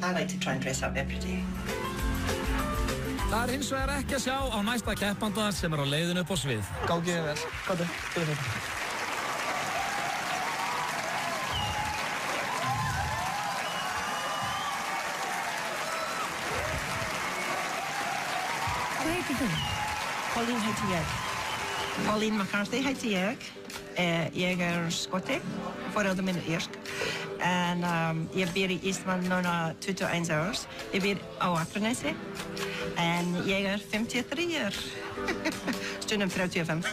I like to try and dress up every day. Það hins vegar ekki að sjá á næsta keppanda sem á leiðinu upp á svið. Gangi þér vel. Komdu, spila þetta. Hvað heitir þú? Pauline heiti ég. Pauline McCarthy heiti ég. Ég skoti, foreldrar minn írsk. En ég býr í Ísland núna 21 árs. Ég býr á Akranesi. En ég 53 stundum 35.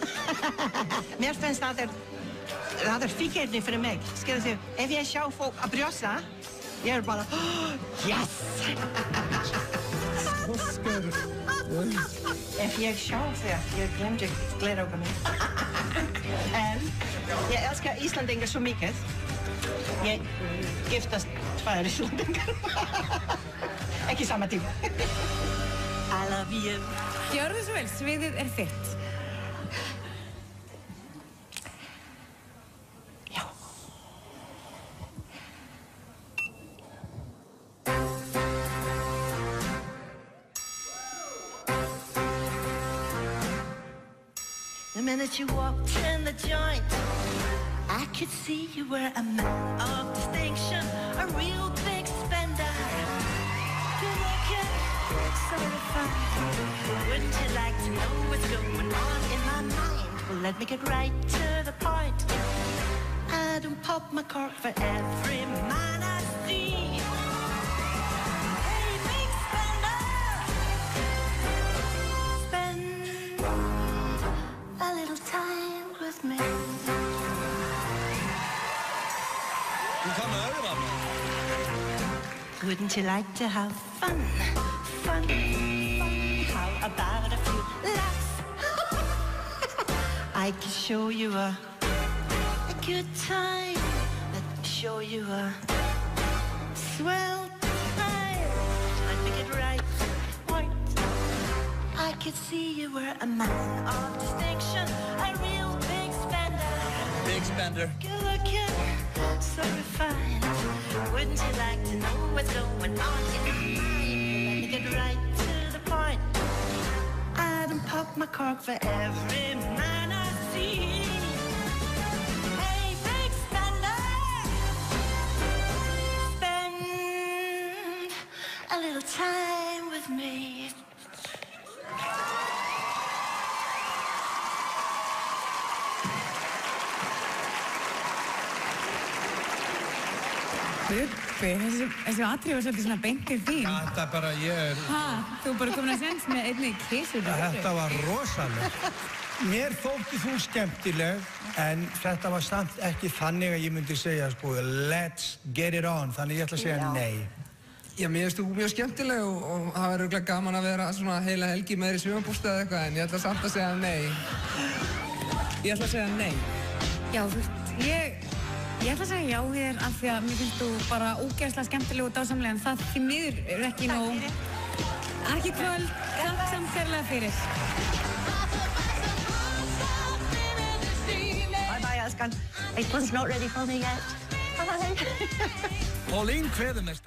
Mér finnst það fíkirni fyrir mig. Skilur þú, ef ég sjá fólk að brjósa, ég bara, yes! Ef ég sjá það, ég glemdi gleraugun mín. En ég elskar Íslandingar svo mikið. Ég giftast 2 Íslandingar. Ekki sama tíma. I love you. Gjörðu svo vel, sviðið þitt. Já. The minute you walked in the joint, I could see you were a man of distinction, a real big spender. Good looking, so refined. Wouldn't you like to know what's going on in my mind? Well, let me get right to the point. I don't pop my cork for every man I see. Hey, big spender, spend a little time with me. Wouldn't you like to have fun? Fun, fun. How about a few laughs? I can show you a good time. Let me show you a swell time. Let me get right to the point. I could see you were a man of distinction, a real big spender. Big spender. Good looking, so refined. Wouldn't you like to know what's going on in your mind? Let me get right to the point. I don't pop my cork for every man I see. Hey, big spender, spend a little time with me. Bubbi, þessi atriði var svolítið svona beintið þín. Þetta bara, Þú bara komin að senda með einni kísu. Þetta var rosalega. Mér þótti þú skemmtileg, en þetta var samt ekki þannig að ég myndi segja, sko, let's get it on, þannig ég ætla að segja nei. Já, mér finnst þú mjög skemmtileg og það var örugglega gaman að vera svona heila helgi með þér í sumarbústað eða eitthvað, en ég ætla samt að segja nei. Ég ætla að segja nei. Já, þú veist, ég ætla að segja já við þér af því að mér finnst þú bara ógeðslega skemmtileg og dásamlega, en það því miður ekki nóg. Ekki kvöld, takk samt kærlega fyrir. Bye, elskan. It was not ready for me yet. Bye. Pauline kveður með